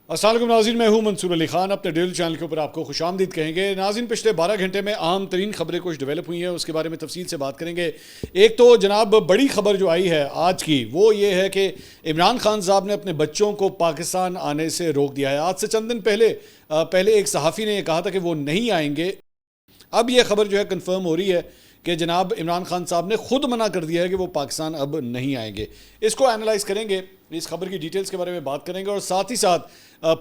السلام علیکم ناظرین، میں ہوں منصور علی خان، اپنے ڈیلی چینل کے اوپر آپ کو خوش آمدید کہیں گے۔ ناظرین، پچھلے 12 گھنٹے میں اہم ترین خبریں کچھ ڈیولپ ہوئی ہیں، اس کے بارے میں تفصیل سے بات کریں گے۔ ایک تو جناب بڑی خبر جو آئی ہے آج کی، وہ یہ ہے کہ عمران خان صاحب نے اپنے بچوں کو پاکستان آنے سے روک دیا ہے۔ آج سے چند دن پہلے ایک صحافی نے یہ کہا تھا کہ وہ نہیں آئیں گے۔ اب یہ خبر جو ہے کنفرم ہو رہی ہے کہ جناب عمران خان صاحب نے خود منع کر دیا ہے کہ وہ پاکستان اب نہیں آئیں گے۔ اس کو اینالائز کریں گے، اس خبر کی ڈیٹیلز کے بارے میں بات کریں گے، اور ساتھ ہی ساتھ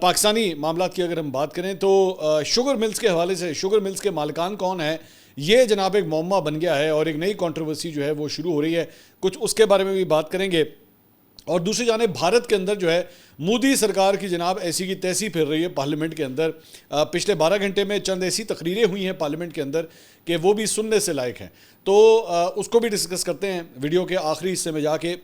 پاکستانی معاملات کی اگر ہم بات کریں تو شوگر ملز کے حوالے سے، شوگر ملز کے مالکان کون ہیں، یہ جناب ایک معمہ بن گیا ہے اور ایک نئی کنٹروورسی جو ہے وہ شروع ہو رہی ہے، کچھ اس کے بارے میں بھی بات کریں گے۔ اور دوسری جانب بھارت کے اندر جو ہے مودی سرکار کی جناب ایسی کی تیسی پھر رہی ہے پارلیمنٹ کے اندر۔ پچھلے 12 گھنٹے میں چند ایسی تقریریں ہوئی ہیں پارلیمنٹ کے اندر کہ وہ بھی سننے سے لائق ہیں، تو اس کو بھی ڈسکس کرتے ہیں ویڈیو کے آخری حصے میں جا کے۔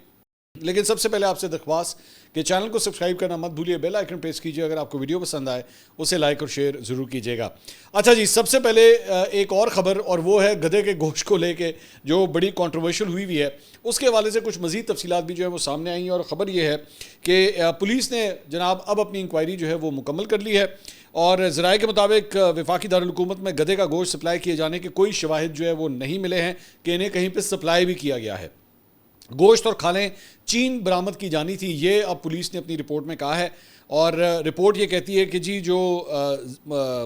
لیکن سب سے پہلے آپ سے درخواست کہ چینل کو سبسکرائب کرنا مت بھولیے، بیل آئیکن پریس کیجیے، اگر آپ کو ویڈیو پسند آئے اسے لائک اور شیئر ضرور کیجیے گا۔ اچھا جی، سب سے پہلے ایک اور خبر، اور وہ ہے گدھے کے گوشت کو لے کے جو بڑی کنٹروورشل ہوئی ہے، اس کے حوالے سے کچھ مزید تفصیلات بھی جو ہے وہ سامنے آئی ہیں، اور خبر یہ ہے کہ پولیس نے جناب اب اپنی انکوائری جو ہے وہ مکمل کر لی ہے، اور ذرائع کے مطابق وفاقی دارالحکومت میں گدھے کا گوشت سپلائی کیے جانے کے کوئی شواہد جو ہے وہ نہیں ملے ہیں کہ انہیں کہیں پہ سپلائی بھی کیا گیا ہے۔ گوشت اور کھالیں چین برآمد کی جانی تھی، یہ اب پولیس نے اپنی رپورٹ میں کہا ہے، اور رپورٹ یہ کہتی ہے کہ جی جو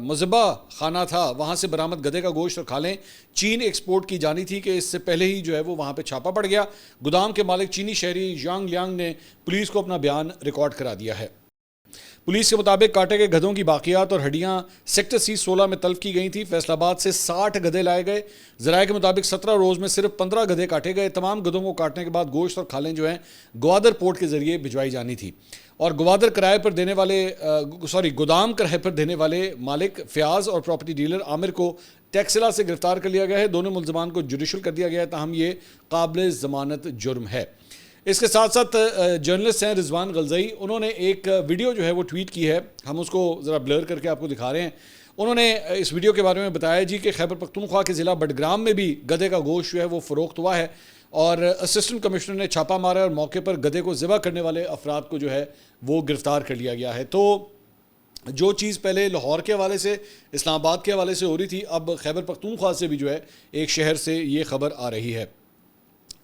مذبح خانہ تھا وہاں سے برآمد گدھے کا گوشت اور کھالیں چین ایکسپورٹ کی جانی تھی، کہ اس سے پہلے ہی جو ہے وہ وہاں پہ چھاپا پڑ گیا۔ گودام کے مالک چینی شہری یانگ لیانگ نے پولیس کو اپنا بیان ریکارڈ کرا دیا ہے۔ پولیس کے مطابق کاٹے گئے گدھوں کی باقیات اور ہڈیاں سیکٹر C16 میں تلف کی گئی تھیں۔ فیصل آباد سے 60 گدھے لائے گئے۔ ذرائع کے مطابق 17 روز میں صرف 15 گدھے کاٹے گئے۔ تمام گدھوں کو کاٹنے کے بعد گوشت اور کھالیں جو ہیں گوادر پورٹ کے ذریعے بھجوائی جانی تھی، اور گودام کرائے پر دینے والے مالک فیاض اور پراپرٹی ڈیلر عامر کو ٹیکسلا سے گرفتار کر لیا گیا ہے۔ دونوں ملزمان کو جوڈیشل کر دیا گیا ہے، تاہم یہ قابل ضمانت جرم ہے۔ اس کے ساتھ ساتھ جرنلسٹ ہیں رضوان غلزئی، انہوں نے ایک ویڈیو جو ہے وہ ٹویٹ کی ہے، ہم اس کو ذرا بلر کر کے آپ کو دکھا رہے ہیں۔ انہوں نے اس ویڈیو کے بارے میں بتایا جی کہ خیبر پختونخوا کے ضلع بڈگرام میں بھی گدھے کا گوشت جو ہے وہ فروخت ہوا ہے، اور اسسٹنٹ کمشنر نے چھاپا مارا اور موقع پر گدھے کو ذبح کرنے والے افراد کو جو ہے وہ گرفتار کر لیا گیا ہے۔ تو جو چیز پہلے لاہور کے حوالے سے، اسلام آباد کے حوالے سے ہو رہی تھی، اب خیبر پختونخوا سے بھی جو ہے ایک شہر سے یہ خبر آ رہی ہے۔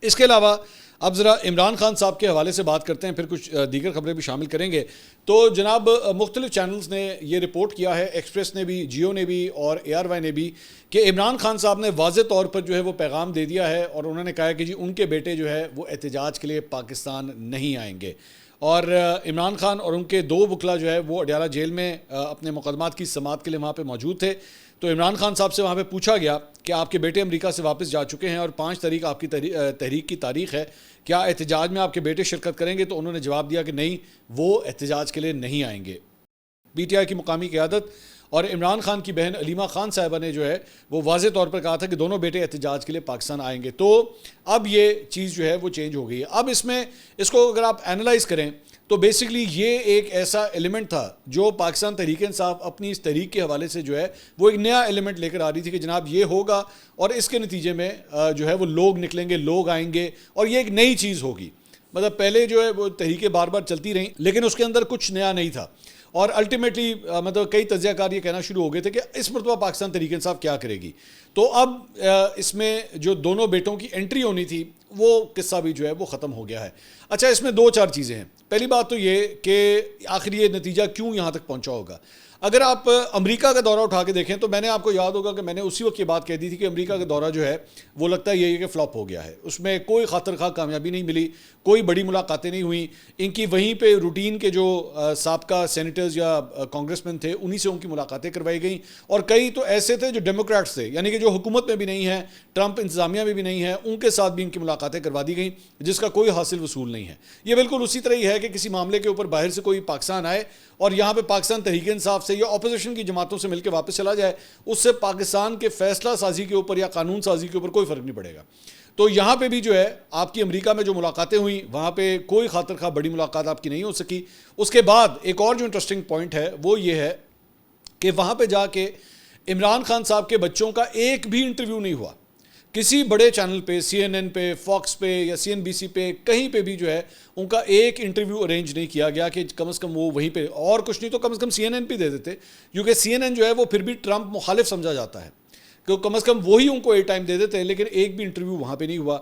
اس کے علاوہ اب ذرا عمران خان صاحب کے حوالے سے بات کرتے ہیں، پھر کچھ دیگر خبریں بھی شامل کریں گے۔ تو جناب مختلف چینلز نے یہ رپورٹ کیا ہے، ایکسپریس نے بھی، جیو نے بھی اور ARY نے بھی، کہ عمران خان صاحب نے واضح طور پر جو ہے وہ پیغام دے دیا ہے، اور انہوں نے کہا ہے کہ جی ان کے بیٹے جو ہے وہ احتجاج کے لیے پاکستان نہیں آئیں گے۔ اور عمران خان اور ان کے 2 وکلا جو ہے وہ اڈیالہ جیل میں اپنے مقدمات کی سماعت کے لیے وہاں پہ موجود تھے۔ تو عمران خان صاحب سے وہاں پہ پوچھا گیا کہ آپ کے بیٹے امریکہ سے واپس جا چکے ہیں اور 5 تاریخ آپ کی تحریک کی تاریخ ہے، کیا احتجاج میں آپ کے بیٹے شرکت کریں گے؟ تو انہوں نے جواب دیا کہ نہیں، وہ احتجاج کے لیے نہیں آئیں گے۔ PTI کی مقامی قیادت اور عمران خان کی بہن علیمہ خان صاحبہ نے جو ہے وہ واضح طور پر کہا تھا کہ دونوں بیٹے احتجاج کے لیے پاکستان آئیں گے۔ تو اب یہ چیز جو ہے وہ چینج ہو گئی ہے۔ اب اس کو اگر آپ اینالائز کریں تو بیسکلی یہ ایک ایسا ایلیمنٹ تھا جو پاکستان تحریک انصاف اپنی اس تحریک کے حوالے سے جو ہے وہ ایک نیا ایلیمنٹ لے کر آ رہی تھی کہ جناب یہ ہوگا، اور اس کے نتیجے میں جو ہے وہ لوگ نکلیں گے، لوگ آئیں گے، اور یہ ایک نئی چیز ہوگی۔ مطلب پہلے جو ہے وہ تحریکیں بار بار چلتی رہیں، لیکن اس کے اندر کچھ نیا نہیں تھا، اور الٹیمیٹلی مطلب کئی تجزیہ کار یہ کہنا شروع ہو گئے تھے کہ اس مرتبہ پاکستان تحریک انصاف کیا کرے گی۔ تو اب اس میں جو دونوں بیٹوں کی انٹری ہونی تھی وہ قصہ بھی جو ہے وہ ختم ہو گیا ہے۔ اچھا، اس میں 2-4 چیزیں ہیں۔ پہلی بات تو یہ کہ آخر یہ نتیجہ کیوں یہاں تک پہنچا ہوگا۔ اگر آپ امریکہ کا دورہ اٹھا کے دیکھیں تو میں نے آپ کو یاد ہوگا کہ میں نے اسی وقت یہ بات کہہ دی تھی کہ امریکہ کا دورہ جو ہے وہ لگتا ہے یہ کہ فلاپ ہو گیا ہے، اس میں کوئی خاطر خواہ کامیابی نہیں ملی، کوئی بڑی ملاقاتیں نہیں ہوئیں۔ ان کی وہیں پہ روٹین کے جو سابقہ سینیٹرز یا کانگریس مین تھے انہی سے ان کی ملاقاتیں کروائی گئیں، اور کئی تو ایسے تھے جو ڈیموکریٹس تھے، یعنی کہ جو حکومت میں بھی نہیں ہیں، ٹرمپ انتظامیہ میں بھی نہیں ہیں، ان کے ساتھ بھی ان کی ملاقاتیں کروا دی گئیں، جس کا کوئی حاصل وصول نہیں ہے۔ یہ بالکل اسی طرح ہی ہے کہ کسی معاملے کے اوپر باہر سے کوئی پاکستان آئے اور یہاں پہ پاکستان تحریک انصاف سے یا اپوزیشن کی جماعتوں سے مل کے واپس چلا جائے، اس سے پاکستان کے فیصلہ سازی کے اوپر یا قانون سازی کے اوپر کوئی فرق نہیں پڑے گا۔ تو یہاں پہ بھی جو ہے آپ کی امریکہ میں جو ملاقاتیں ہوئیں وہاں پہ کوئی خاطر خواہ بڑی ملاقات آپ کی نہیں ہو سکی۔ اس کے بعد ایک اور جو انٹرسٹنگ پوائنٹ ہے وہ یہ ہے کہ وہاں پہ جا کے عمران خان صاحب کے بچوں کا ایک بھی انٹرویو نہیں ہوا۔ کسی بڑے چینل پہ CNN پہ فاکس پہ یا CNBC پہ کہیں پہ بھی جو ہے ان کا ایک انٹرویو ارینج نہیں کیا گیا کہ کم از کم وہ وہیں پہ, اور کچھ نہیں تو کم از کم CNN پہ دے دیتے, کیونکہ CNN جو ہے وہ پھر بھی ٹرمپ مخالف سمجھا جاتا ہے, کہ کم از کم وہی ان کو ایک ٹائم دے دیتے ہیں, لیکن ایک بھی انٹرویو وہاں پہ نہیں ہوا.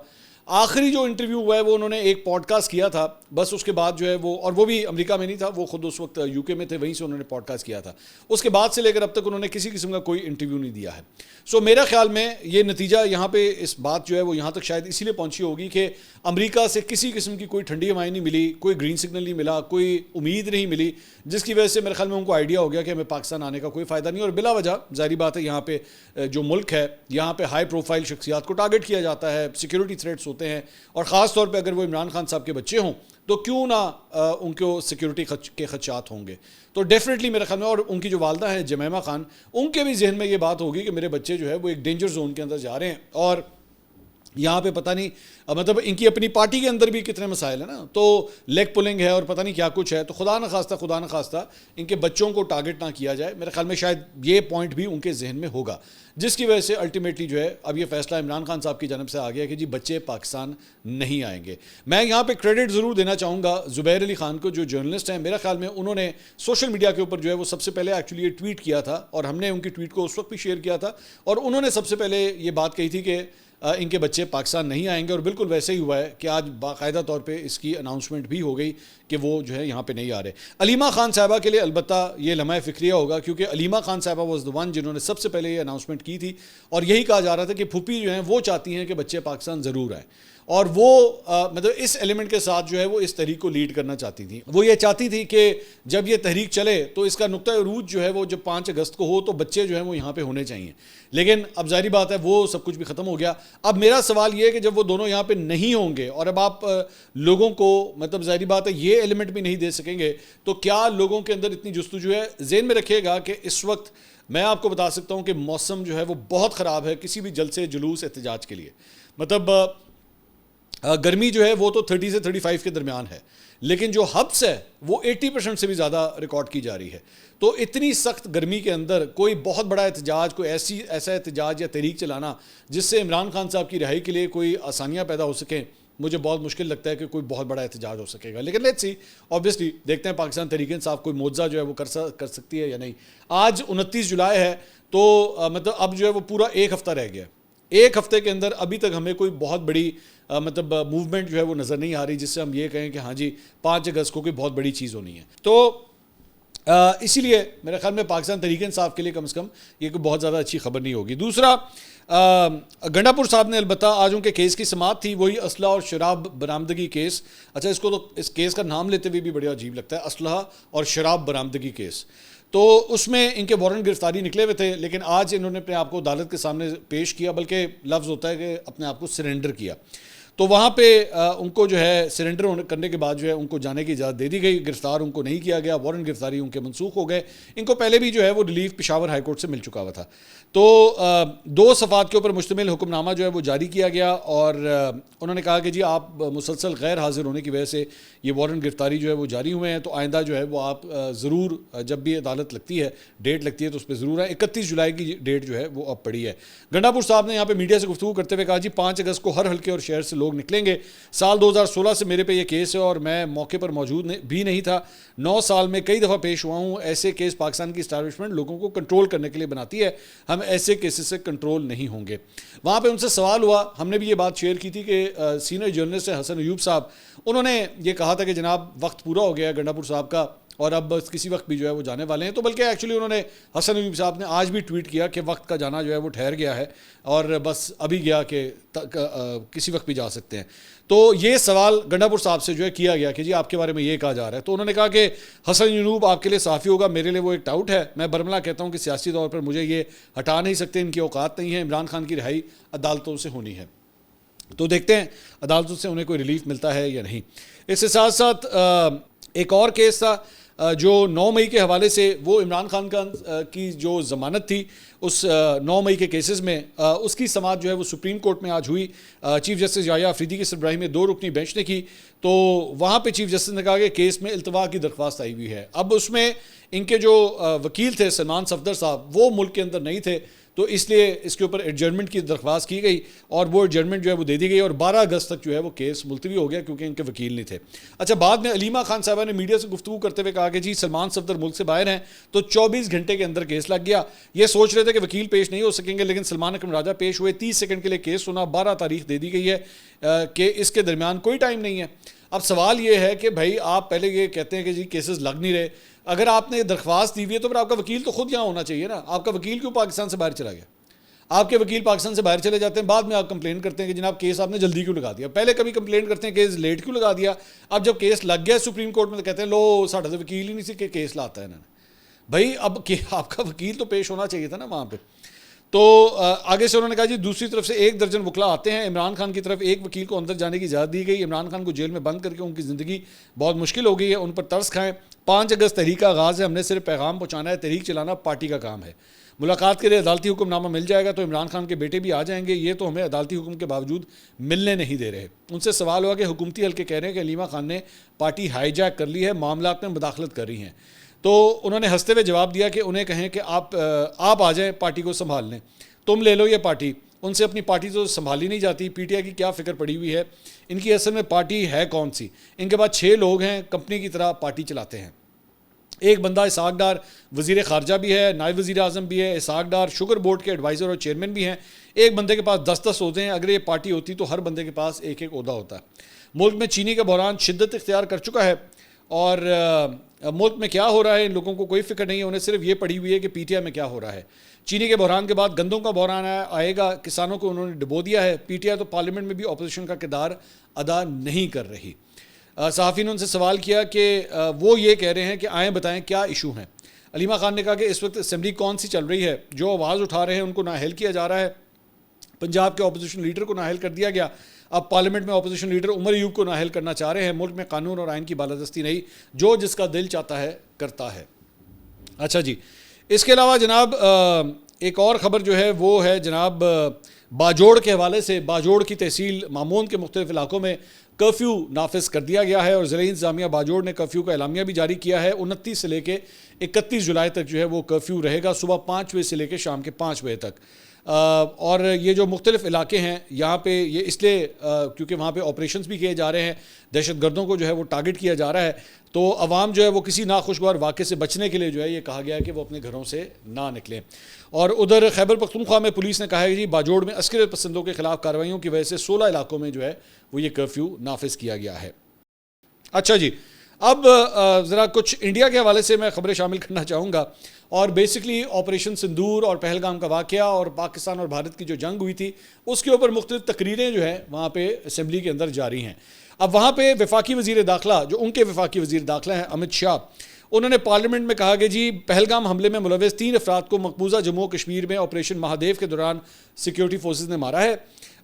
آخری جو انٹرویو ہوا ہے وہ انہوں نے ایک پوڈ کاسٹ کیا تھا بس, اس کے بعد جو ہے وہ, اور وہ بھی امریکہ میں نہیں تھا, وہ خود اس وقت UK میں تھے, وہیں سے انہوں نے پوڈ کاسٹ کیا تھا. اس کے بعد سے لے کر اب تک انہوں نے کسی قسم کا کوئی انٹرویو نہیں دیا ہے. سو میرا خیال میں یہ نتیجہ یہاں پہ اس بات جو ہے وہ یہاں تک شاید اسی لیے پہنچی ہوگی کہ امریکہ سے کسی قسم کی کوئی ٹھنڈی ہوائیں نہیں ملی, کوئی گرین سگنل نہیں ملا, کوئی امید نہیں ملی, جس کی وجہ سے میرے خیال میں ان کو آئیڈیا ہو گیا کہ ہمیں پاکستان آنے کا کوئی فائدہ نہیں. اور بلا وجہ ظاہری بات ہے یہاں پہ جو ملک ہے یہاں پہ ہائی پروفائل شخصیات کو ٹارگٹ کیا جاتا ہے, سیکیورٹی تھریٹس ہوتے ہیں, اور خاص طور پہ اگر وہ عمران خان صاحب کے بچے ہوں تو کیوں نہ ان کو سیکیورٹی کے خدشات ہوں گے. تو ڈیفینیٹلی میرے خیال میں, اور ان کی جو والدہ ہیں جمیمہ خان, ان کے بھی ذہن میں یہ بات ہوگی کہ میرے بچے جو ہے وہ ایک ڈینجر زون کے اندر جا رہے ہیں, اور یہاں پہ پتہ نہیں مطلب ان کی اپنی پارٹی کے اندر بھی کتنے مسائل ہیں نا, تو لیگ پولنگ ہے اور پتہ نہیں کیا کچھ ہے, تو خدا نہ خواستہ ان کے بچوں کو ٹارگٹ نہ کیا جائے. میرے خیال میں شاید یہ پوائنٹ بھی ان کے ذہن میں ہوگا, جس کی وجہ سے الٹیمیٹلی جو ہے اب یہ فیصلہ عمران خان صاحب کی جانب سے آ گیا کہ جی بچے پاکستان نہیں آئیں گے. میں یہاں پہ کریڈٹ ضرور دینا چاہوں گا زبیر علی خان کو, جو جرنلسٹ ہیں. میرا خیال میں انہوں نے سوشل میڈیا کے اوپر جو ہے وہ سب سے پہلے ایکچولی یہ ٹویٹ کیا تھا, اور ہم نے ان کی ٹویٹ کو اس وقت بھی شیئر کیا تھا, اور انہوں نے سب سے پہلے یہ بات کہی تھی کہ ان کے بچے پاکستان نہیں آئیں گے, اور بالکل ویسے ہی ہوا ہے کہ آج باقاعدہ طور پہ اس کی اناؤنسمنٹ بھی ہو گئی کہ وہ جو ہے یہاں پہ نہیں آ رہے. علیمہ خان صاحبہ کے لیے البتہ یہ لمحہ فکریہ ہوگا, کیونکہ علیمہ خان صاحبہ واز دی ون جنہوں نے سب سے پہلے یہ اناؤنسمنٹ کی تھی, اور یہی کہا جا رہا تھا کہ پھوپھی جو ہیں وہ چاہتی ہیں کہ بچے پاکستان ضرور آئیں, اور وہ مطلب اس ایلیمنٹ کے ساتھ جو ہے وہ اس تحریک کو لیڈ کرنا چاہتی تھی. وہ یہ چاہتی تھی کہ جب یہ تحریک چلے تو اس کا نقطہ عروج جو ہے وہ جب 5 اگست کو ہو تو بچے جو ہیں وہ یہاں پہ ہونے چاہیے. لیکن اب ظاہری بات ہے وہ سب کچھ بھی ختم ہو گیا. اب میرا سوال یہ ہے کہ جب وہ دونوں یہاں پہ نہیں ہوں گے, اور اب آپ لوگوں کو مطلب ظاہری بات ہے یہ ایلیمنٹ بھی نہیں دے سکیں گے, تو کیا لوگوں کے اندر اتنی جستجو ہے. ذہن میں رکھیے گا کہ اس وقت میں آپ کو بتا سکتا ہوں کہ موسم جو ہے وہ بہت خراب ہے کسی بھی جلسے جلوس احتجاج کے لیے. مطلب گرمی جو ہے وہ تو 30 سے 35 کے درمیان ہے, لیکن جو حبس ہے وہ 80% سے بھی زیادہ ریکارڈ کی جا رہی ہے. تو اتنی سخت گرمی کے اندر کوئی بہت بڑا احتجاج, کوئی ایسا احتجاج یا تحریک چلانا جس سے عمران خان صاحب کی رہائی کے لیے کوئی آسانیاں پیدا ہو سکیں, مجھے بہت مشکل لگتا ہے کہ کوئی بہت بڑا احتجاج ہو سکے گا. لیکن لیٹس سی, آبویسلی دیکھتے ہیں پاکستان تحریک انصاف کوئی معجزہ جو ہے وہ کر سکتی ہے یا نہیں. آج 29 جولائی ہے, تو مطلب اب جو ہے وہ پورا ایک ہفتہ رہ گیا. ایک ہفتے کے اندر ابھی تک ہمیں کوئی بہت بڑی مطلب موومنٹ جو ہے وہ نظر نہیں آ رہی جس سے ہم یہ کہیں کہ ہاں جی 5 اگست کو کوئی بہت بڑی چیز ہونی ہے. تو اسی لیے میرے خیال میں پاکستان تحریک انصاف کے لیے کم از کم یہ کوئی بہت زیادہ اچھی خبر نہیں ہوگی. دوسرا, گنڈا پور صاحب نے البتہ آج ان کے کیس کی سماعت تھی, وہی اسلحہ اور شراب برآمدگی کیس. اچھا, اس کو تو اس کیس کا نام لیتے ہوئے بھی بڑا عجیب لگتا ہے, اسلحہ اور شراب برآمدگی کیس. تو اس میں ان کے وارنٹ گرفتاری نکلے ہوئے تھے, لیکن آج انہوں نے اپنے آپ کو عدالت کے سامنے پیش کیا, بلکہ لفظ ہوتا ہے کہ اپنے آپ کو سرنڈر کیا. تو وہاں پہ ان کو جو ہے سرنڈر کرنے کے بعد جو ہے ان کو جانے کی اجازت دے دی گئی. گرفتار ان کو نہیں کیا گیا, وارنٹ گرفتاری ان کے منسوخ ہو گئے. ان کو پہلے بھی جو ہے وہ ریلیف پشاور ہائی کورٹ سے مل چکا ہوا تھا. تو 2 صفحات کے اوپر مشتمل حکم نامہ جو ہے وہ جاری کیا گیا, اور انہوں نے کہا کہ جی آپ مسلسل غیر حاضر ہونے کی وجہ سے یہ وارنٹ گرفتاری جو ہے وہ جاری ہوئے ہیں, تو آئندہ جو ہے وہ آپ ضرور جب بھی عدالت لگتی ہے, ڈیٹ لگتی ہے, تو اس پہ ضرور ہے. 31 جولائی کی ڈیٹ جو ہے وہ اب پڑی ہے. گنڈا پور صاحب نے یہاں پہ میڈیا سے گفتگو کرتے ہوئے کہا جی 5 اگست کو ہر حلقے اور شہر سے لوگ نکلیں گے. سال 2016 سے میرے پہ یہ کیس ہے اور میں موقع پر موجود بھی نہیں تھا. 9 سال میں کئی دفعہ پیش ہوا ہوں. ایسے کیس پاکستان کی اسٹیبلشمنٹ لوگوں کو کنٹرول کرنے کے لیے بناتی ہے, ہم ایسے کیسز سے کنٹرول نہیں ہوں گے. وہاں پہ ان سے سوال ہوا, ہم نے بھی یہ بات شیئر کی تھی کہ سینئر جرنلسٹ حسن ایوب صاحب, انہوں نے یہ کہا تھا کہ جناب وقت پورا ہو گیا گنڈا پور صاحب کا, اور اب بس کسی وقت بھی جو ہے وہ جانے والے ہیں. تو بلکہ ایکچولی انہوں نے حسن ایوب صاحب نے آج بھی ٹویٹ کیا کہ وقت کا جانا جو ہے وہ ٹھہر گیا ہے, اور بس ابھی گیا کہ کسی وقت بھی جا سکتے ہیں. تو یہ سوال گنڈا پور صاحب سے جو ہے کیا گیا کہ جی آپ کے بارے میں یہ کہا جا رہا ہے. تو انہوں نے کہا کہ حسن ایوب آپ کے لیے صحافی ہوگا, میرے لیے وہ ایک ٹاؤٹ ہے. میں برملا کہتا ہوں کہ سیاسی طور پر مجھے یہ ہٹا نہیں سکتے, ان کی اوقات نہیں ہے. عمران خان کی رہائی عدالتوں سے ہونی ہے, تو دیکھتے ہیں عدالتوں سے انہیں کوئی ریلیف ملتا ہے یا نہیں. اس کے ساتھ ساتھ ایک اور کیس تھا جو 9 مئی کے حوالے سے, وہ عمران خان کی جو ضمانت تھی اس 9 مئی کے کیسز میں, اس کی سماعت جو ہے وہ سپریم کورٹ میں آج ہوئی. چیف جسٹس یحییٰ آفریدی کی سربراہی میں 2 رکنی بینچ نے کی. تو وہاں پہ چیف جسٹس نے کہا کہ کیس میں التوا کی درخواست آئی ہوئی ہے. اب اس میں ان کے جو وکیل تھے سلمان صفدر صاحب, وہ ملک کے اندر نہیں تھے, تو اس لیے اس کے اوپر ایڈجرنمنٹ کی درخواست کی گئی اور وہ ایڈجرنمنٹ جو ہے وہ دے دی گئی اور 12 اگست تک جو ہے وہ کیس ملتوی ہو گیا کیونکہ ان کے وکیل نہیں تھے. اچھا بعد میں علیمہ خان صاحبہ نے میڈیا سے گفتگو کرتے ہوئے کہا کہ جی سلمان صفدر ملک سے باہر ہیں تو 24 گھنٹے کے اندر کیس لگ گیا. یہ سوچ رہے تھے کہ وکیل پیش نہیں ہو سکیں گے لیکن سلمان اکرم راجہ پیش ہوئے. 30 سیکنڈ کے لیے کیس سنا, 12 تاریخ دے دی گئی ہے کہ اس کے درمیان کوئی ٹائم نہیں ہے. اب سوال یہ ہے کہ بھائی آپ پہلے یہ کہتے ہیں کہ جی کیسز لگ نہیں رہے, اگر آپ نے درخواست دی ہوئی ہے تو پھر آپ کا وکیل تو خود یہاں ہونا چاہیے نا. آپ کا وکیل کیوں پاکستان سے باہر چلا گیا؟ آپ کے وکیل پاکستان سے باہر چلے جاتے ہیں, بعد میں آپ کمپلین کرتے ہیں کہ جناب کیس آپ نے جلدی کیوں لگا دیا. پہلے کبھی کمپلین کرتے ہیں کیس لیٹ کیوں لگا دیا, اب جب کیس لگ گیا سپریم کورٹ میں تو کہتے ہیں لو ساڈا تو وکیل ہی نہیں سی کہ کیس لاتا ہے انہوں نے. بھائی اب آپ کا وکیل تو پیش ہونا چاہیے تھا نا وہاں پہ. تو آگے سے انہوں نے کہا جی دوسری طرف سے 1 درجن وکلا آتے ہیں. عمران خان کی طرف ایک وکیل کو اندر جانے کی اجازت دی گئی. عمران خان کو جیل میں بند کر کے ان کی زندگی بہت مشکل ہو گئی ہے, ان پر ترس کھائیں. 5 اگست تحریک کا آغاز ہے, ہم نے صرف پیغام پہنچانا ہے, تحریک چلانا پارٹی کا کام ہے. ملاقات کے لیے عدالتی حکم نامہ مل جائے گا تو عمران خان کے بیٹے بھی آ جائیں گے, یہ تو ہمیں عدالتی حکم کے باوجود ملنے نہیں دے رہے. ان سے سوال ہوا کہ حکومتی حلقے کہہ رہے ہیں کہ علیمہ خان نے پارٹی ہائی جیک کر لی ہے, معاملات میں مداخلت کر رہی ہیں. تو انہوں نے ہنستے ہوئے جواب دیا کہ انہیں کہیں کہ آپ آ جائیں پارٹی کو سنبھال لیں, تم لے لو یہ پارٹی. ان سے اپنی پارٹی تو سنبھالی نہیں جاتی. پی ٹی آئی کی کیا فکر پڑی ہوئی ہے, ان کی اصل میں پارٹی ہے کون سی؟ ان کے بعد 6 لوگ ہیں کمپنی کی طرح پارٹی چلاتے ہیں. ایک بندہ اسحاق ڈار وزیر خارجہ بھی ہے, نائب وزیر اعظم بھی ہے. اسحاق ڈار شوگر بورڈ کے ایڈوائزر اور چیئرمین بھی ہیں. ایک بندے کے پاس 10 عہدے ہیں. اگر یہ پارٹی ہوتی تو ہر بندے کے پاس ایک عہدہ ہوتا ہے. ملک میں چینی کا بحران شدت اختیار کر چکا ہے اور ملک میں کیا ہو رہا ہے ان لوگوں کو کوئی فکر نہیں ہے. انہیں صرف یہ پڑی ہوئی ہے کہ پی ٹی آئی میں کیا ہو رہا ہے. چینی کے بحران کے بعد گندوں کا بحران آئے گا. کسانوں کو انہوں نے ڈبو دیا ہے. پی ٹی آئی تو پارلیمنٹ میں بھی اپوزیشن کا کردار ادا نہیں کر رہی. صحافی نے ان سے سوال کیا کہ وہ یہ کہہ رہے ہیں کہ آئیں بتائیں کیا ایشو ہیں. علیمہ خان نے کہا کہ اس وقت اسمبلی کون سی چل رہی ہے, جو آواز اٹھا رہے ہیں ان کو نااہل کیا جا رہا ہے. پنجاب کے اپوزیشن لیڈر کو نااہل کر دیا گیا. اب پارلیمنٹ میں اپوزیشن لیڈر عمر ایوب کو نااہل کرنا چاہ رہے ہیں. ملک میں قانون اور آئین کی بالادستی نہیں, جو جس کا دل چاہتا ہے کرتا ہے. اچھا جی, اس کے علاوہ جناب ایک اور خبر جو ہے وہ ہے جناب باجوڑ کے حوالے سے. باجوڑ کی تحصیل مامون کے مختلف علاقوں میں کرفیو نافذ کر دیا گیا ہے اور ضلعی انتظامیہ باجوڑ نے کرفیو کا اعلامیہ بھی جاری کیا ہے. 29 سے لے کے 31 جولائی تک جو ہے وہ کرفیو رہے گا, صبح 5 بجے سے لے کے شام کے 5 بجے تک. اور یہ جو مختلف علاقے ہیں یہاں پہ یہ اس لیے کیونکہ وہاں پہ آپریشنز بھی کیے جا رہے ہیں, دہشت گردوں کو جو ہے وہ ٹارگٹ کیا جا رہا ہے. تو عوام جو ہے وہ کسی ناخوشگوار واقعے سے بچنے کے لیے جو ہے یہ کہا گیا ہے کہ وہ اپنے گھروں سے نہ نکلیں. اور ادھر خیبر پختونخوا میں پولیس نے کہا ہے کہ جی باجوڑ میں عسکریت پسندوں کے خلاف کارروائیوں کی وجہ سے 16 علاقوں میں جو ہے وہ یہ کرفیو نافذ کیا گیا ہے. اچھا جی, اب ذرا کچھ انڈیا کے حوالے سے میں خبریں شامل کرنا چاہوں گا. اور بیسکلی آپریشن سندور اور پہلگام کا واقعہ اور پاکستان اور بھارت کی جو جنگ ہوئی تھی اس کے اوپر مختلف تقریریں جو ہیں وہاں پہ اسمبلی کے اندر جاری ہیں. اب وہاں پہ وفاقی وزیر داخلہ جو ان کے وفاقی وزیر داخلہ ہیں امت شاہ, انہوں نے پارلیمنٹ میں کہا کہ جی پہلگام حملے میں ملوث 3 افراد کو مقبوضہ جموں و کشمیر میں آپریشن مہادیو کے دوران سیکیورٹی فورسز نے مارا ہے.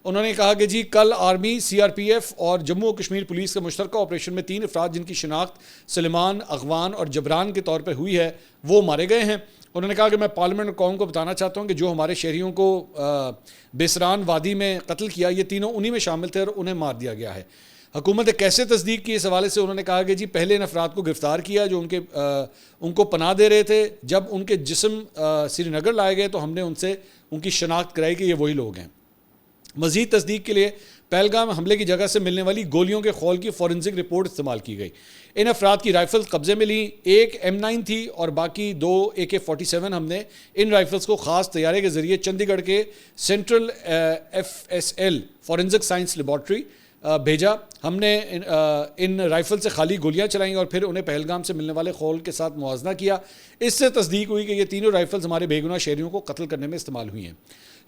انہوں نے کہا کہ جی کل army, C R P F اور جموں و کشمیر پولیس کے مشترکہ آپریشن میں 3 افراد جن کی شناخت سلیمان, اغوان اور جبران کے طور پہ ہوئی ہے وہ مارے گئے ہیں. انہوں نے کہا کہ میں پارلیمنٹ اور قوم کو بتانا چاہتا ہوں کہ جو ہمارے شہریوں کو بیسران وادی میں قتل کیا یہ تینوں انہی میں شامل تھے اور انہیں مار دیا گیا ہے. حکومت کیسے تصدیق کی اس حوالے سے انہوں نے کہا کہ جی پہلے ان افراد کو گرفتار کیا جو ان کو پناہ دے رہے تھے. جب ان کے جسم سری نگر لائے گئے تو ہم نے ان سے ان کی شناخت کرائی کہ یہ وہی لوگ ہیں. مزید تصدیق کے لیے پہلگام حملے کی جگہ سے ملنے والی گولیوں کے خول کی فورنزک رپورٹ استعمال کی گئی. ان افراد کی رائفلز قبضے میں لیں, ایک M9 تھی اور باقی 2 AK-47. ہم نے ان رائفلز کو خاص طیارے کے ذریعے چندی گڑھ کے central FSL forensic science laboratory بھیجا. ہم نے ان رائفل سے خالی گولیاں چلائیں اور پھر انہیں پہلگام سے ملنے والے خول کے ساتھ موازنہ کیا. اس سے تصدیق ہوئی کہ یہ تینوں رائفلز ہمارے بے گناہ شہریوں کو قتل کرنے میں استعمال ہوئی ہیں.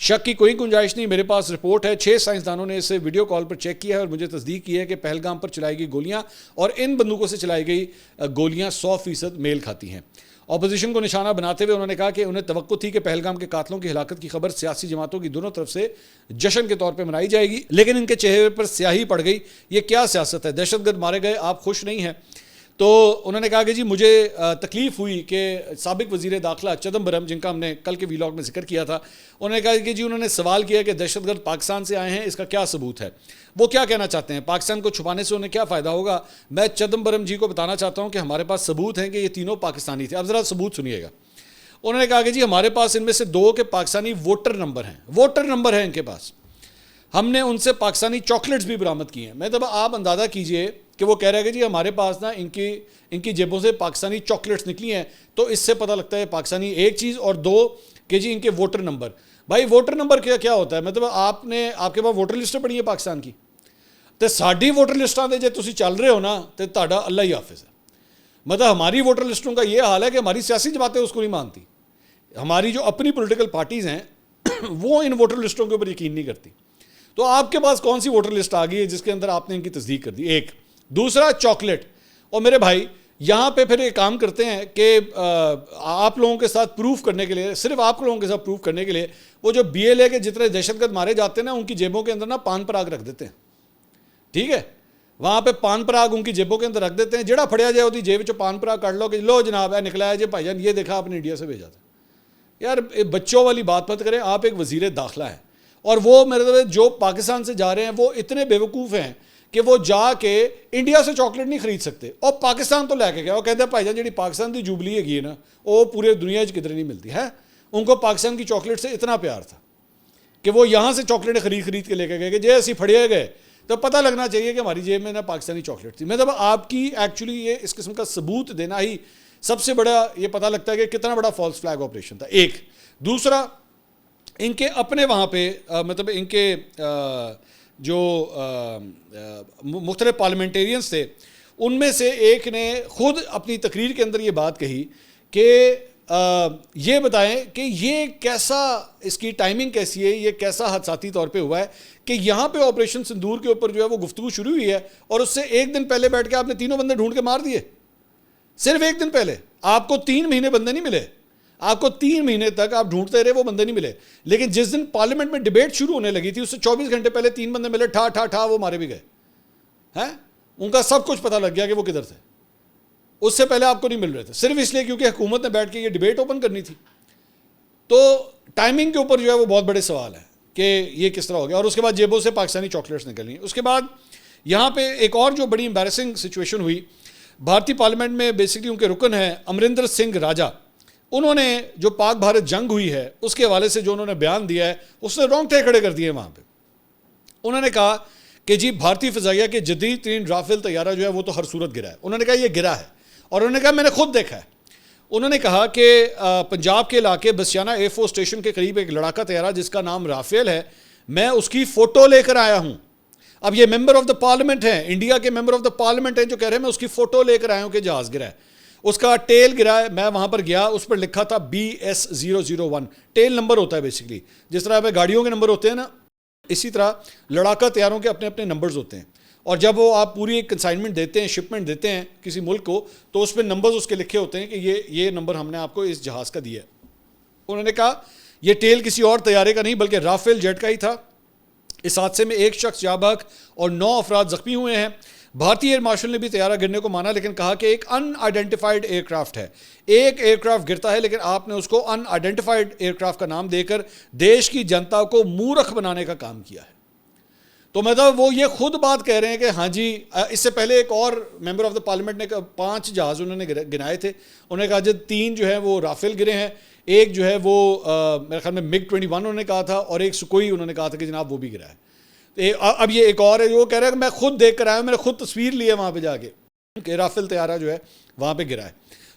شک کی کوئی گنجائش نہیں, میرے پاس رپورٹ ہے. 6 سائنسدانوں نے اسے ویڈیو کال پر چیک کیا ہے اور مجھے تصدیق کی ہے کہ پہلگام پر چلائی گئی گولیاں اور ان بندوقوں سے چلائی گئی گولیاں 100% میل کھاتی ہیں. اپوزیشن کو نشانہ بناتے ہوئے انہوں نے کہا کہ انہیں توقع تھی کہ پہلگام کے قاتلوں کی ہلاکت کی خبر سیاسی جماعتوں کی دونوں طرف سے جشن کے طور پہ منائی جائے گی, لیکن ان کے چہرے پر سیاہی پڑ گئی. یہ کیا سیاست ہے؟ دہشت گرد مارے گئے, آپ خوش نہیں ہیں؟ تو انہوں نے کہا کہ جی مجھے تکلیف ہوئی کہ سابق وزیر داخلہ چدمبرم, جن کا ہم نے کل کے ویلاگ میں ذکر کیا تھا, انہوں نے کہا کہ جی انہوں نے سوال کیا کہ دہشت گرد پاکستان سے آئے ہیں, اس کا کیا ثبوت ہے؟ وہ کیا کہنا چاہتے ہیں؟ پاکستان کو چھپانے سے انہیں کیا فائدہ ہوگا؟ میں چدمبرم جی کو بتانا چاہتا ہوں کہ ہمارے پاس ثبوت ہیں کہ یہ تینوں پاکستانی تھے. اب ذرا ثبوت سنیے گا. انہوں نے کہا کہ جی ہمارے پاس ان میں سے 2 کے پاکستانی ووٹر نمبر ہیں ان کے پاس. ہم نے ان سے پاکستانی چاکلیٹس بھی برآمد کی ہیں. میں تو آپ اندازہ کیجئے کہ وہ کہہ رہے ہیں کہ جی ہمارے پاس نا ان کی جیبوں سے پاکستانی چاکلیٹس نکلی ہیں. تو اس سے پتہ لگتا ہے پاکستانی ایک چیز, اور 2 کہ جی ان کے ووٹر نمبر. بھائی ووٹر نمبر کیا ہوتا ہے؟ مطلب آپ کے پاس ووٹر لسٹیں پڑھی ہیں پاکستان کی, تو ساری ووٹر لسٹاں دے جے تسی چل رہے ہو نا تو تہاڈا اللہ ہی حافظ ہے. مطلب ہماری ووٹر لسٹوں کا یہ حال ہے کہ ہماری سیاسی جماعتیں اس کو نہیں مانتی. ہماری جو اپنی پولیٹیکل پارٹیز ہیں وہ ان ووٹر لسٹوں کے اوپر یقین نہیں کرتی. تو آپ کے پاس کون سی ووٹر لسٹ آ گئی ہے جس کے اندر آپ نے ان کی تصدیق کر دی؟ ایک. دوسرا چاکلیٹ. اور میرے بھائی یہاں پہ پھر ایک کام کرتے ہیں کہ آپ لوگوں کے ساتھ پروف کرنے کے لیے, صرف آپ لوگوں کے ساتھ پروف کرنے کے لیے, وہ جو BLA کے جتنے دہشت گرد مارے جاتے ہیں نا ان کی جیبوں کے اندر نا پان پراگ رکھ دیتے ہیں. ٹھیک ہے, وہاں پہ پان پراگ ان کی جیبوں کے اندر رکھ دیتے ہیں. جڑا پھڑیا جائے وہ جیب چ پان پراگ کر لو کہ لو جناب ہے نکلا ہے جی بھائی جان, یہ دیکھا آپ نے انڈیا سے بھیجا تھا. یار بچوں والی بات مت کریں. آپ ایک وزیر داخلہ ہیں, اور وہ میرے جو پاکستان سے جا رہے ہیں وہ اتنے بیوقوف ہیں کہ وہ جا کے انڈیا سے چاکلیٹ نہیں خرید سکتے, اور پاکستان تو لے کے گیا. وہ کہتے ہیں بھائی جان جی پاکستان کی جوبلی ہے نا وہ پورے دنیا کدھر نہیں ملتی ہے. ان کو پاکستان کی چاکلیٹ سے اتنا پیار تھا کہ وہ یہاں سے چاکلیٹیں خرید کے لے کے گئے کہ جی اسی پھڑے گئے تو پتہ لگنا چاہیے کہ ہماری جیب میں نا پاکستانی چاکلیٹ تھی. مطلب آپ کی ایکچولی یہ اس قسم کا ثبوت دینا ہی سب سے بڑا یہ پتہ لگتا ہے کہ کتنا بڑا فالس فلیگ آپریشن تھا. ایک. دوسرا, ان کے اپنے وہاں پہ مطلب ان کے جو مختلف پارلیمنٹیرینز تھے ان میں سے ایک نے خود اپنی تقریر کے اندر یہ بات کہی کہ یہ بتائیں کہ یہ کیسا, اس کی ٹائمنگ کیسی ہے, یہ کیسا حادثاتی طور پہ ہوا ہے کہ یہاں پہ آپریشن سندور کے اوپر جو ہے وہ گفتگو شروع ہوئی ہے اور اس سے 1 دن پہلے بیٹھ کے آپ نے 3 بندے ڈھونڈ کے مار دیے. صرف 1 دن پہلے آپ کو 3 مہینے بندے نہیں ملے. آپ کو 3 مہینے تک آپ ڈھونڈتے رہے, وہ بندے نہیں ملے. لیکن جس دن پارلیمنٹ میں ڈیبیٹ شروع ہونے لگی تھی اس سے 24 گھنٹے پہلے 3 بندے ملے, ٹھا وہ مارے بھی گئے ہیں. ان کا سب کچھ پتہ لگ گیا کہ وہ کدھر تھے. اس سے پہلے آپ کو نہیں مل رہے تھے, صرف اس لیے کیونکہ حکومت نے بیٹھ کے یہ ڈیبیٹ اوپن کرنی تھی. تو ٹائمنگ کے اوپر جو ہے وہ بہت بڑے سوال ہے کہ یہ کس طرح ہو گیا. اور اس کے بعد جیبوں سے پاکستانی چاکلیٹس نکلی ہیں. اس کے بعد یہاں پہ ایک اور جو بڑی امبیرسنگ سچویشن ہوئی, بھارتی پارلیمنٹ میں بیسکلی ان کے رکن ہیں امرندر سنگھ راجا, انہوں نے جو پاک بھارت جنگ ہوئی ہے اس کے حوالے سے جو انہوں نے بیان دیا ہے اس نے رونگٹے کھڑے کر دیے وہاں پہ. انہوں نے کہا کہ جی بھارتی فضائیہ کے جدید ترین رافیل طیارہ جو ہے وہ تو ہر صورت گرا ہے. انہوں نے کہا یہ گرا ہے, اور انہوں نے کہا میں نے خود دیکھا ہے. انہوں نے کہا کہ پنجاب کے علاقے بسیانہ ایئر فورس اسٹیشن کے قریب ایک لڑاکا طیارہ جس کا نام رافیل ہے, میں اس کی فوٹو لے کر آیا ہوں. اب یہ ممبر آف دا پارلیمنٹ ہیں, انڈیا کے ممبر آف دا پارلیمنٹ ہیں جو کہہ رہے ہیں میں اس کی فوٹو لے کر آیا ہوں کہ جہاز گرا ہے. اس کا ٹیل گرا ہے, میں وہاں پر گیا, اس پر لکھا تھا BS001. ٹیل نمبر ہوتا ہے بیسکلی, جس طرح پہ گاڑیوں کے نمبر ہوتے ہیں نا, اسی طرح لڑاکا طیاروں کے اپنے اپنے نمبرز ہوتے ہیں. اور جب وہ آپ پوری ایک کنسائنمنٹ دیتے ہیں, شپمنٹ دیتے ہیں کسی ملک کو, تو اس پہ نمبرز اس کے لکھے ہوتے ہیں کہ یہ نمبر ہم نے آپ کو اس جہاز کا دیا ہے. انہوں نے کہا یہ ٹیل کسی اور طیارے کا نہیں بلکہ رافیل جیٹ کا ہی تھا. اس حادثے میں 1 شخص جاں بحق اور 9 افراد زخمی ہوئے ہیں. بھارتی ایئر مارشل نے بھی طیارہ گرنے کو مانا, لیکن کہا کہ ایک ان آئیڈینٹیفائڈ ایئر کرافٹ ہے. ایک ایئر کرافٹ گرتا ہے لیکن آپ نے اس کو ان آئیڈینٹیفائڈ ایئر کرافٹ کا نام دے کر دیش کی جنتا کو مورخ بنانے کا کام کیا ہے. تو مطلب وہ یہ خود بات کہہ رہے ہیں کہ ہاں جی, اس سے پہلے ایک اور ممبر آف دا پارلیمنٹ نے 5 جہاز انہوں نے گنائے تھے. انہوں نے کہا جب 3 جو ہیں وہ رافیل گرے ہیں, ایک جو ہے وہ میرے خیال میں MiG-21 انہوں نے کہا تھا, اور ایک سکوئی انہوں نے کہا تھا کہ جناب وہ بھی گرا ہے. اب یہ ایک اور ہے جو کہہ رہا ہے کہ میں خود دیکھ کر آیا ہوں, میں نے خود تصویر لی ہے وہاں پہ جا کے کہ رافیل طیارہ جو ہے وہاں پہ گرا ہے.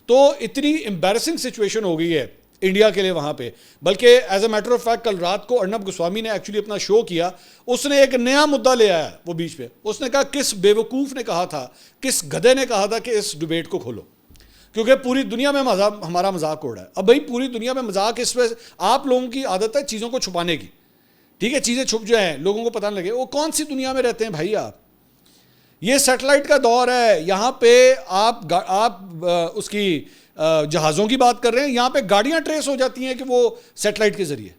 تو اتنی امبیرسنگ سچویشن ہو گئی ہے انڈیا کے لیے وہاں پہ. بلکہ as a matter of fact کل رات کو ارنب گوسوامی نے ایکچولی اپنا شو کیا, اس نے ایک نیا مدعا لے آیا وہ بیچ پہ. اس نے کہا کس بیوقوف نے کہا تھا, کس گدھے نے کہا تھا کہ اس ڈیبیٹ کو کھولو, کیونکہ پوری دنیا میں ہمارا مذاق اڑ رہا ہے. اب بھائی پوری دنیا میں مذاق اس وجہ آپ لوگوں کی عادت ہے چیزوں کو چھپانے کی. ٹھیک ہے, چیزیں چھپ جائیں, لوگوں کو پتہ نہ لگے. وہ کون سی دنیا میں رہتے ہیں بھائی آپ؟ یہ سیٹلائٹ کا دور ہے. یہاں پہ آپ اس کی جہازوں کی بات کر رہے ہیں, یہاں پہ گاڑیاں ٹریس ہو جاتی ہیں کہ وہ سیٹلائٹ کے ذریعے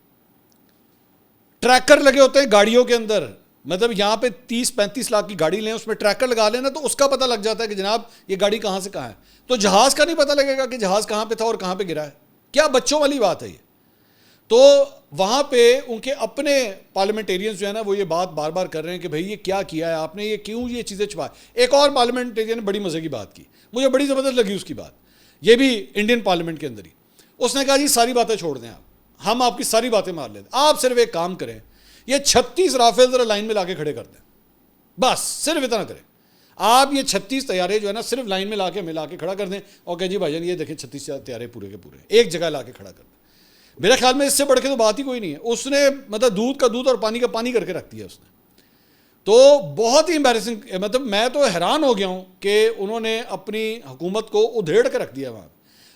ٹریکر لگے ہوتے ہیں گاڑیوں کے اندر. مطلب یہاں پہ 30-35 لاکھ کی گاڑی لیں, اس میں ٹریکر لگا لینا تو اس کا پتہ لگ جاتا ہے کہ جناب یہ گاڑی کہاں سے کہاں ہے. تو جہاز کا نہیں پتہ لگے گا کہ جہاز کہاں پہ تھا اور کہاں پہ گرا ہے؟ کیا بچوں والی بات ہے یہ؟ تو وہاں پہ ان کے اپنے پارلیمنٹیرینز جو ہے نا وہ یہ بات بار بار کر رہے ہیں کہ بھائی یہ کیا کیا ہے آپ نے, یہ کیوں یہ چیزیں چھپا. ایک اور پارلیمنٹیرین نے بڑی مزے کی بات کی, مجھے بڑی زبردست لگی اس کی بات, یہ بھی انڈین پارلیمنٹ کے اندر ہی. اس نے کہا جی ساری باتیں چھوڑ دیں آپ، ہم آپ کی ساری باتیں مار لیتے، آپ صرف ایک کام کریں، یہ 36 رافیل ذرا لائن میں لا کے کھڑے کر دیں، بس صرف اتنا کریں، آپ یہ 36 طیارے جو ہے نا صرف لائن میں لا کے کھڑا کر دیں، اور کہ جی بھائی جان یہ دیکھیں 36 طیارے پورے کے پورے ایک جگہ لا کے کھڑا کر دیں۔ میرے خیال میں اس سے بڑھ کے تو بات ہی کوئی نہیں ہے، اس نے مطلب دودھ کا دودھ اور پانی کا پانی کر کے رکھ دیا اس نے۔ تو بہت ہی امبیرسنگ، مطلب میں تو حیران ہو گیا ہوں کہ انہوں نے اپنی حکومت کو ادھیڑ کے رکھ دیا وہاں۔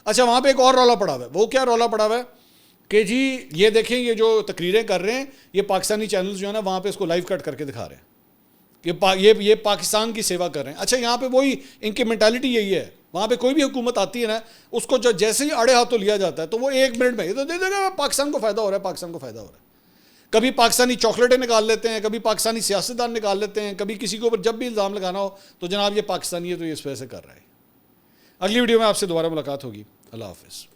اچھا وہاں پہ ایک اور رولا پڑا ہوا ہے، وہ کیا رولا پڑا ہوا ہے کہ جی یہ دیکھیں یہ جو تقریریں کر رہے ہیں یہ پاکستانی چینلز جو ہے نا وہاں پہ اس کو لائیو کٹ کر کے دکھا رہے ہیں کہ یہ پاکستان کی سیوا کر رہے ہیں۔ اچھا یہاں پہ وہی ان کی مینٹالٹی یہی ہے، وہاں پہ کوئی بھی حکومت آتی ہے نا اس کو جو جیسے ہی آڑے ہاتھوں لیا جاتا ہے تو وہ 1 منٹ میں یہ تو دے دے گا پاکستان کو فائدہ ہو رہا ہے، پاکستان کو فائدہ ہو رہا ہے۔ کبھی پاکستانی چاکلیٹیں نکال لیتے ہیں، کبھی پاکستانی سیاستدان نکال لیتے ہیں، کبھی کسی کے اوپر جب بھی الزام لگانا ہو تو جناب یہ پاکستانی ہے تو یہ اس وجہ سے کر رہا ہے۔ اگلی ویڈیو میں آپ سے دوبارہ ملاقات ہوگی، اللہ حافظ۔